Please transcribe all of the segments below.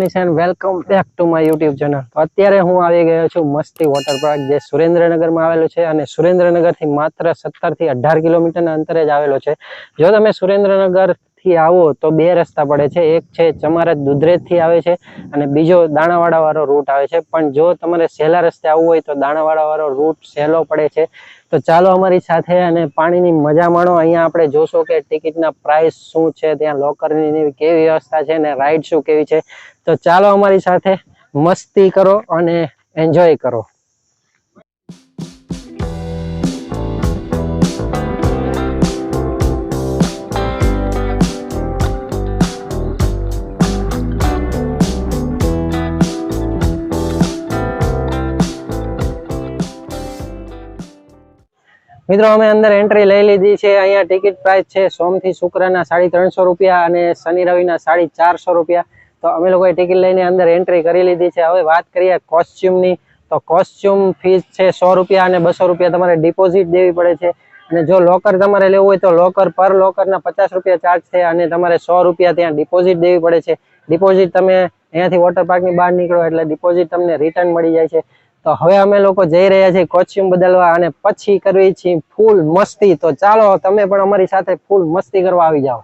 Manish and welcome back to my YouTube channel. તો અત્યારે હું આવી ગયો છું મસ્તી વોટર પાર્ક, જે સુરેન્દ્રનગરમાં આવેલું છે અને સુરેન્દ્રનગરથી માત્ર 17 થી 18 કિલોમીટરના અંતરે જ આવેલો છે। જો તમે સુરેન્દ્રનગરથી આવો તો બે રસ્તા પડે છે, એક છે ચમારજ દુધરેજથી આવે છે અને બીજો દાણાવાડા વાળો રૂટ આવે છે। પણ જો તમારે સહેલા રસ્તે આવવું હોય તો દાણાવાડા વાળો રૂટ સહેલો પડે છે। તો ચાલો અમારી સાથે અને પાણીની મજા માણો। અહીંયા આપણે જોશો કે ટિકિટના પ્રાઇસ શું છે, ત્યાં લોકરની કેવી વ્યવસ્થા છે ને રાઈડ શું કેવી છે। તો ચાલો અમારી સાથે મસ્તી કરો અને એન્જોય કરો। મિત્રો અમે અંદર એન્ટ્રી લઈ લીધી છે। અહીંયા ટિકિટ પ્રાઇસ છે સોમથી શુક્રના 350 રૂપિયા અને શનિ રવિના 450 રૂપિયા। તો અમે લોકોએ ટિકિટ લઈને અંદર એન્ટ્રી કરી લીધી છે। હવે વાત કરીએ કોસ્ચ્યુમની, તો કોસ્ચ્યુમ ફીસ છે 100 રૂપિયા અને 200 રૂપિયા તમારે ડિપોઝિટ દેવી પડે છે। અને જો લોકર તમારે લેવું હોય તો લોકર પર લોકરના 50 રૂપિયા ચાર્જ છે અને તમારે 100 રૂપિયા ત્યાં ડિપોઝિટ દેવી પડે છે। ડિપોઝિટ તમે અહીંયાથી વોટર પાર્કની બહાર નીકળો એટલે ડિપોઝિટ તમને રિટર્ન મળી જાય છે। તો હવે અમે લોકો જઈ રહ્યા છીએ કોસ્ચ્યુમ બદલવા અને પછી કરવી છે ફૂલ મસ્તી। તો ચાલો તમે પણ અમારી સાથે ફૂલ મસ્તી કરવા આવી જાઓ।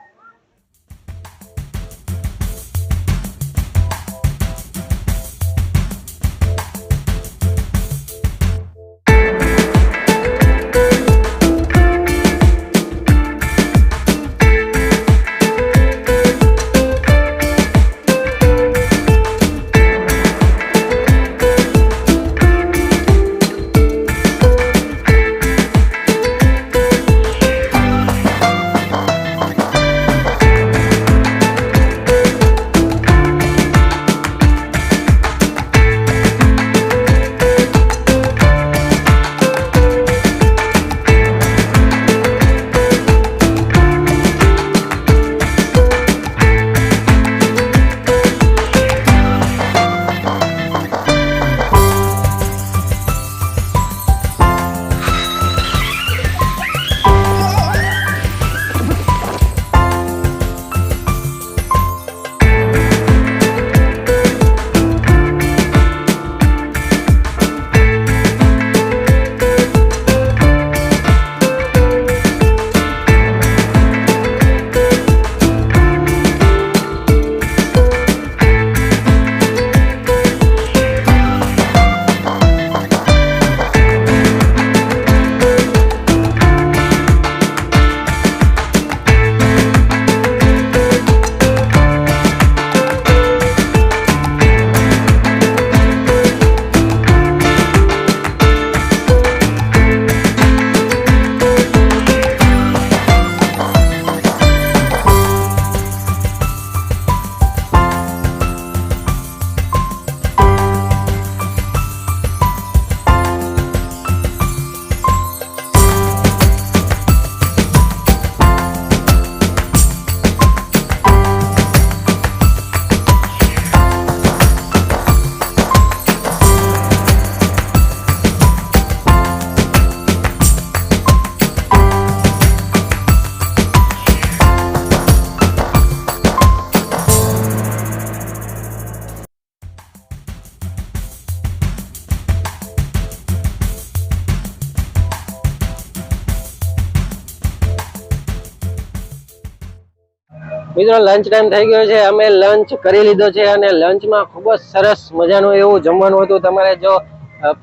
મિત્રો લંચ ટાઈમ થઈ ગયો છે, અમે લંચ કરી લીધો છે અને લંચમાં ખૂબ જ સરસ મજાનું એવું જમવાનું હતું। તમારે જો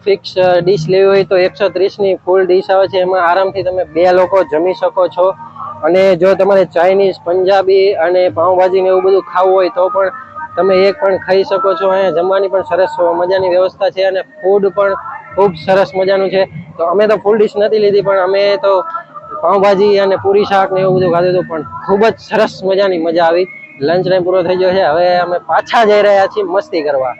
ફિક્સ ડીશ લેવી હોય તો 130ની ફૂલ ડીશ આવે છે, એમાં આરામથી તમે 2 લોકો જમી શકો છો। અને જો તમારે ચાઇનીઝ, પંજાબી અને પાઉંભાજી ને એવું બધું ખાવું હોય તો પણ તમે એક પણ ખાઈ શકો છો। અહીંયા જમવાની પણ સરસ મજાની વ્યવસ્થા છે અને ફૂડ પણ ખૂબ સરસ મજાનું છે। તો અમે તો ફૂલ ડીશ નથી લીધી, પણ અમે તો પાઉંભાજી અને પૂરી શાક ને એવું બધું ખાધું હતું, પણ ખૂબ જ સરસ મજાની મજા આવી। લંચ ટાઈમ પૂરો થઈ ગયો છે, હવે અમે પાછા જઈ રહ્યા છીએ મસ્તી કરવા।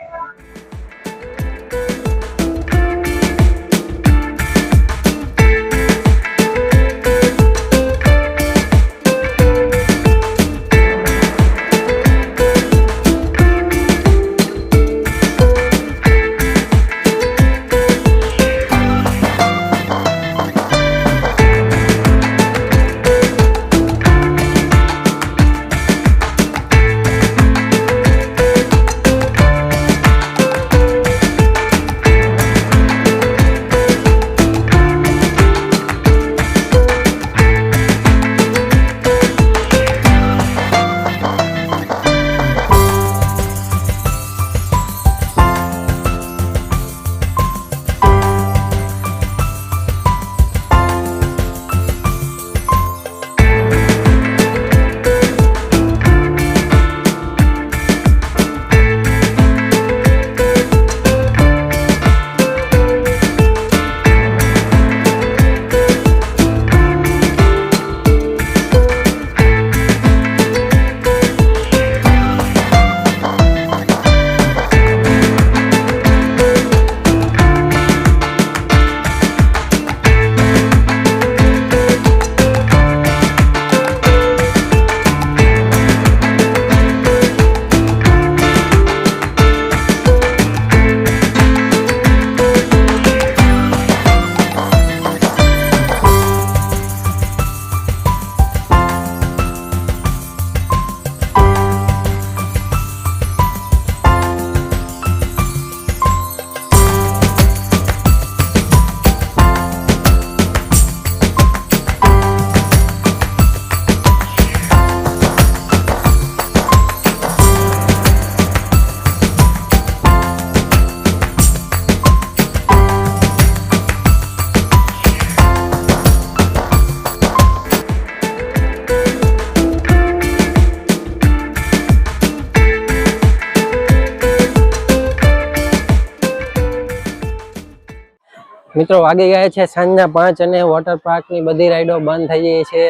મિત્રો વાગી ગયા છે સાંજના 5 અને વોટર પાર્કની બધી રાઈડો બંધ થઈ ગઈ છે.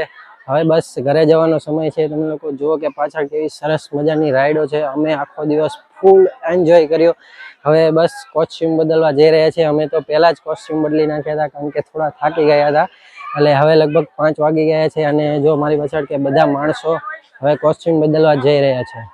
હવે બસ ઘરે જવાનો સમય છે. તમે લોકો જુઓ કે પાછળ કેવી સરસ મજાની રાઈડો છે. અમે આખો દિવસ ફૂલ એન્જોય કર્યો. હવે બસ કોસ્ચ્યુમ બદલવા જઈ રહ્યા છે. અમે તો પહેલા જ કોસ્ચ્યુમ બદલી નાખ્યા હતા કારણ કે થોડા થાકી ગયા હતા. એટલે હવે લગભગ 5 વાગી ગયા છે અને જો મારી પાછળ કે બધા માણસો હવે કોસ્ચ્યુમ બદલવા જઈ રહ્યા છે.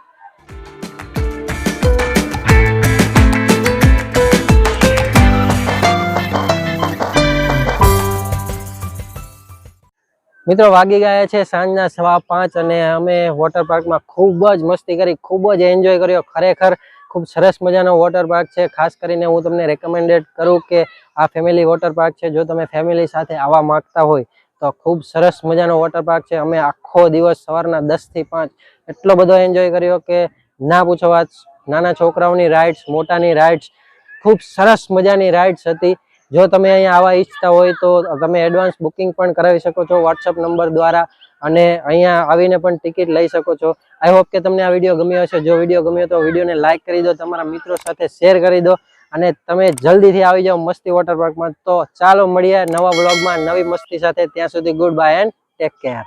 મિત્રો વાગી ગયા છે સાંજના 5:15 અને અમે વોટર પાર્કમાં ખૂબ જ મસ્તી કરી, ખૂબ જ એન્જોય કર્યો. ખરેખર ખૂબ સરસ મજાનો વોટર પાર્ક છે. ખાસ કરીને હું તમને રેકમેન્ડેડ કરું કે આ ફેમિલી વોટર પાર્ક છે. જો તમે ફેમિલી સાથે આવવા માંગતા હોય તો ખૂબ સરસ મજાનો વોટર પાર્ક છે. અમે આખો દિવસ સવારના 10 થી 5 એટલો બધો એન્જોય કર્યો કે ના પૂછો વાત. નાના છોકરાઓની રાઇડ્સ, મોટાની રાઇડ્સ, ખૂબ સરસ મજાની રાઇડ્સ હતી. જો તમે અહીંયા આવવા ઈચ્છતા હોય તો તમે એડવાન્સ બુકિંગ પણ કરાવી શકો છો વોટ્સઅપ નંબર દ્વારા અને અહીંયા આવીને પણ ટિકિટ લઈ શકો છો. આઈ હોપ કે તમને આ વિડીયો ગમ્યો હશે. જો વિડીયો ગમ્યો તો વિડીયોને લાઇક કરી દો, તમારા મિત્રો સાથે શેર કરી દો અને તમે જલ્દીથી આવી જાઓ મસ્તી વોટર પાર્કમાં. તો ચાલો મળીએ નવા બ્લોગમાં નવી મસ્તી સાથે. ત્યાં સુધી good bye and take care.